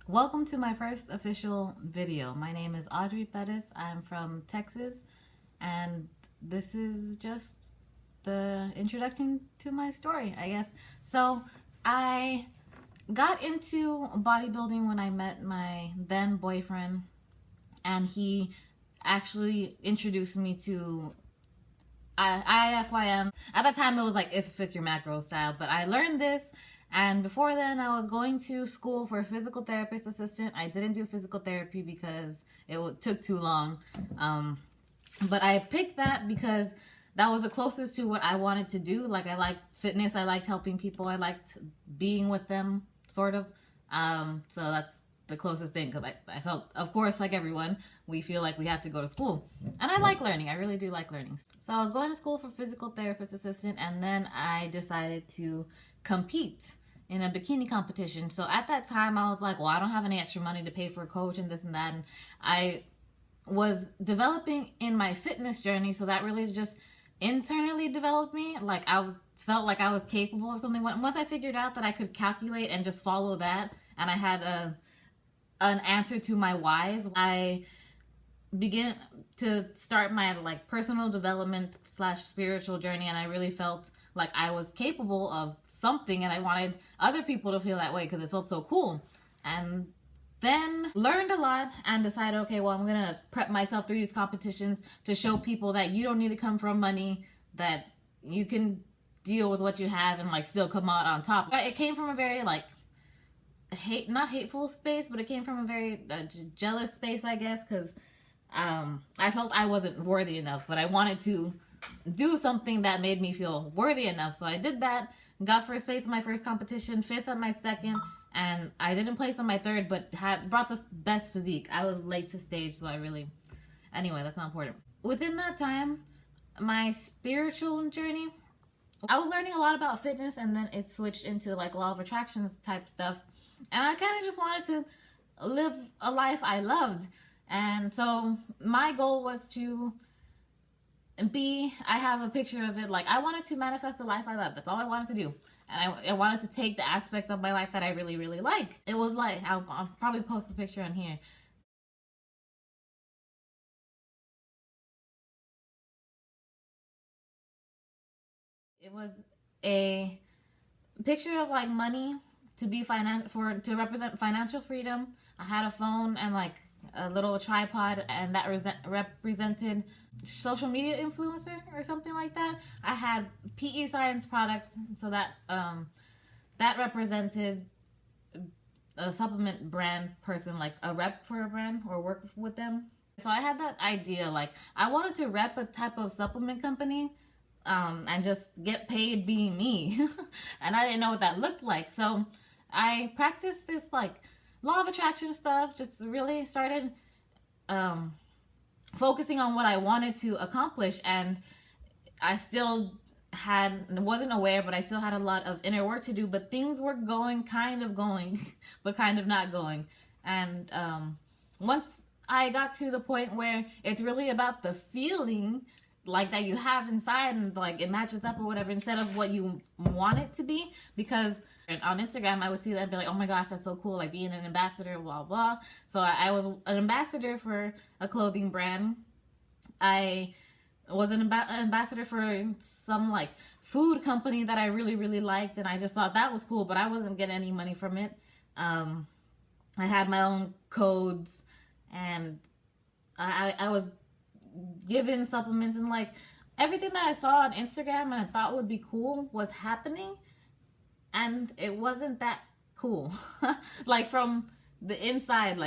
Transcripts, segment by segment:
Welcome to my first official video. My name is Audrey Pettis. I'm from Texas, and this is just the introduction to my story, I guess. So I got into bodybuilding when I met my then boyfriend, and he actually introduced me to IFYM. At that time, it was like If It Fits Your Macro style, but I learned this. And before then, I was going to school for a physical therapist assistant. I didn't do physical therapy because it took too long. But I picked that because that was the closest to what I wanted to do. Like, I liked fitness. I liked helping people. I liked being with them, sort of. So that's the closest thing, because I felt, of course, like everyone, we feel like we have to go to school. And I like learning. I really do like learning. So I was going to school for physical therapist assistant, and then I decided to compete in a bikini competition. So at that time, I was like, well, I don't have any extra money to pay for a coach and this and that. And I was developing in my fitness journey, so that really just internally developed me. Like, felt like I was capable of something. Once I figured out that I could calculate and just follow that, and I had an answer to my whys, I began to start my personal development / spiritual journey, and I really felt like I was capable of something, and I wanted other people to feel that way because it felt so cool. And then learned a lot and decided, okay, well, I'm gonna prep myself through these competitions to show people that you don't need to come from money, that you can deal with what you have and still come out on top. It came from a very not hateful space, but it came from a very jealous space, I guess, because I felt I wasn't worthy enough, but I wanted to do something that made me feel worthy enough. So I did that, got first place in my first competition, fifth at my second, and I didn't place on my third, but brought the best physique. I was late to stage, so anyway, that's not important. Within that time, my spiritual journey, I was learning a lot about fitness, and then it switched into law of attraction type stuff. And I kind of just wanted to live a life I loved. And so my goal was to I have a picture of it, I wanted to manifest the life I love. That's all I wanted to do. And I wanted to take the aspects of my life that I really, really like. It was I'll probably post a picture on here. It was a picture of money to represent financial freedom. I had a phone and a little tripod, and that represented social media influencer or something like that. I had PE science products, so that that represented a supplement brand person, a rep for a brand or work with them. So I had that idea, I wanted to rep a type of supplement company and just get paid being me. And I didn't know what that looked like. So I practiced this law of attraction stuff, just really started focusing on what I wanted to accomplish. And I still wasn't aware, but I still had a lot of inner work to do, but things were kind of going, but kind of not going. And once I got to the point where it's really about the feeling that you have inside, and it matches up or whatever, instead of what you want it to be. Because on Instagram, I would see that and be like, oh my gosh, that's so cool, being an ambassador, blah, blah. So I was an ambassador for a clothing brand. I was an ambassador for some food company that I really, really liked, and I just thought that was cool, but I wasn't getting any money from it. I had my own codes, and I was given supplements, and everything that I saw on Instagram and I thought would be cool was happening, and it wasn't that cool. From the inside,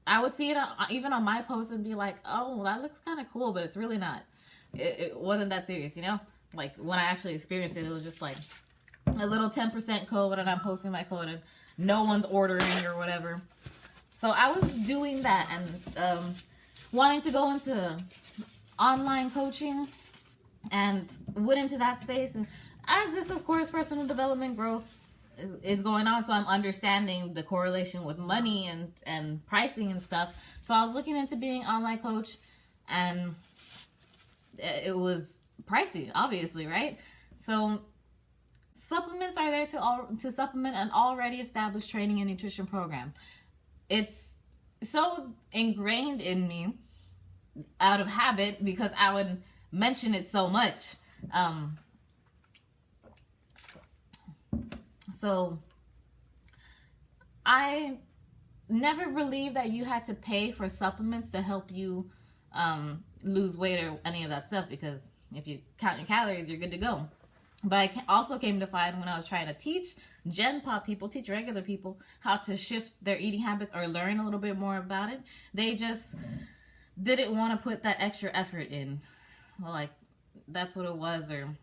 I would see it even on my posts and be like, oh, that looks kind of cool, but it's really not. It wasn't that serious, you know? When I actually experienced it, it was just a little 10% code, and I'm posting my code and no one's ordering or whatever. So I was doing that and wanting to go into online coaching, and went into that space. And as this, of course, personal development growth is going on, so I'm understanding the correlation with money and pricing and stuff. So I was looking into being an online coach, and it was pricey, obviously, right? So supplements are there to supplement an already established training and nutrition program. it's so ingrained in me out of habit because I would mention it so much. So I never believed that you had to pay for supplements to help you lose weight or any of that stuff, because if you count your calories, you're good to go. But I also came to find when I was trying to teach Gen Pop people, teach regular people how to shift their eating habits or learn a little bit more about it, they just didn't want to put that extra effort in. Like, that's what it was. Or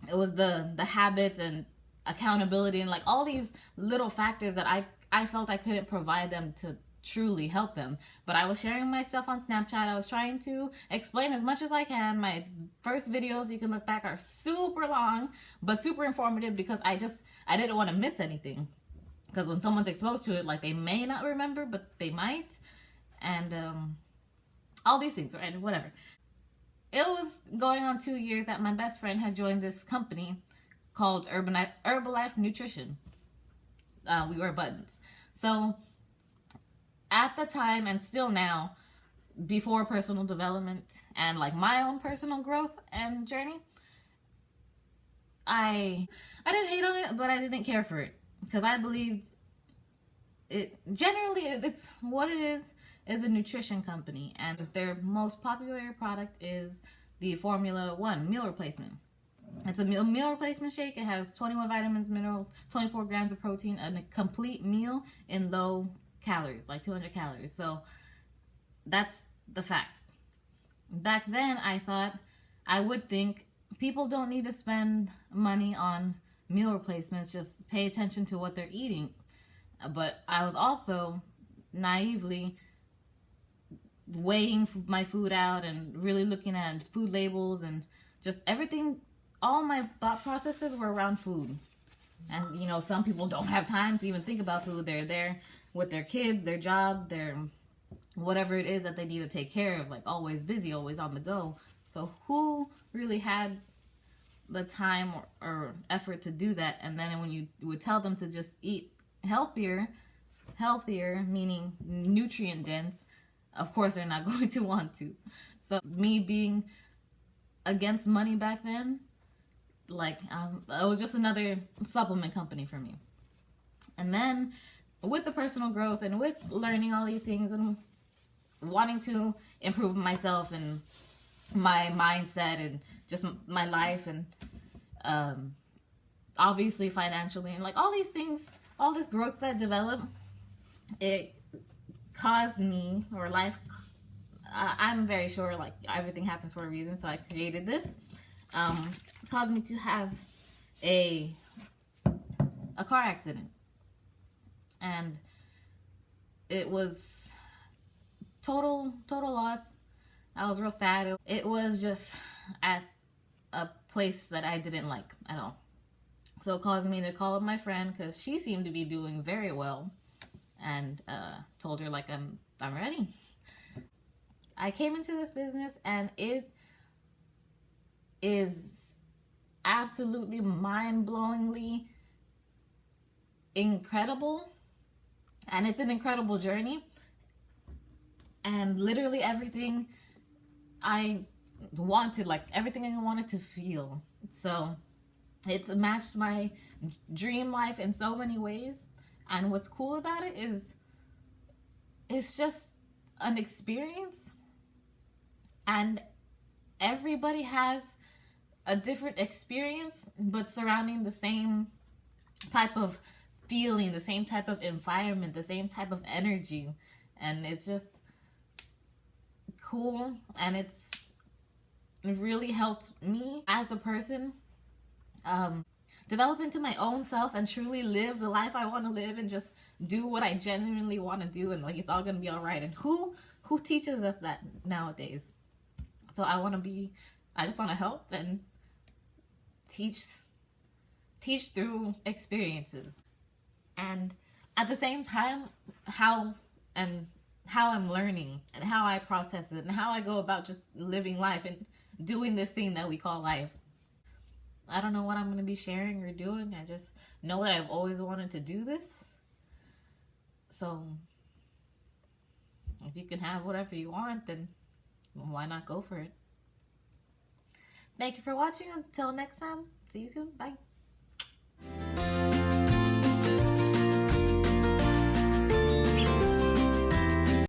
it was the habits and accountability and like all these little factors that I felt I couldn't provide them to truly help them. But I was sharing my stuff on Snapchat. I was trying to explain as much as I can. My first videos, you can look back, are super long but super informative because I didn't want to miss anything, because when someone's exposed to it, like, they may not remember but they might, and all these things, right? Whatever. It was going on 2 years that my best friend had joined this company called Herbalife Nutrition. We wear buttons. So at the time, and still now, before personal development and like my own personal growth and journey, I didn't hate on it, but I didn't care for it, because I believed it generally, it's what it is a nutrition company, and their most popular product is the Formula 1 meal replacement. It's a meal replacement shake. It has 21 vitamins, minerals, 24 grams of protein, and a complete meal in low calories, like 200 calories. So that's the facts. Back then, I would think people don't need to spend money on meal replacements, just pay attention to what they're eating. But I was also naively weighing my food out and really looking at food labels and just everything. All my thought processes were around food. And, you know, some people don't have time to even think about food. They're there with their kids, their job, their whatever it is that they need to take care of, like always busy, always on the go. So who really had the time or effort to do that? And then when you would tell them to just eat healthier meaning nutrient dense, of course they're not going to want to. So me being against money back then, like, it was just another supplement company for me. And then with the personal growth and with learning all these things and wanting to improve myself and my mindset and just my life and obviously financially and like all these things, all this growth that developed, it caused me, or life, I'm very sure like everything happens for a reason, so I created this, caused me to have a car accident. And it was total loss. I was real sad. It was just at a place that I didn't like at all. So it caused me to call up my friend, because she seemed to be doing very well, and told her like, I'm ready. I came into this business and it is absolutely mind-blowingly incredible, and it's an incredible journey, and literally everything I wanted, like everything I wanted to feel. So it's matched my dream life in so many ways. And what's cool about it is it's just an experience, and everybody has a different experience, but surrounding the same type of feeling, the same type of environment, the same type of energy. And it's just cool, and it really helped me as a person develop into my own self and truly live the life I want to live, and just do what I genuinely want to do, and like it's all gonna be all right. And who teaches us that nowadays? So I just want to help and teach through experiences, and at the same time how I'm learning and how I process it and how I go about just living life and doing this thing that we call life. I don't know what I'm going to be sharing or doing. I just know that I've always wanted to do this. So If you can have whatever you want, then why not go for it? Thank you for watching. Until next time, see you soon. Bye.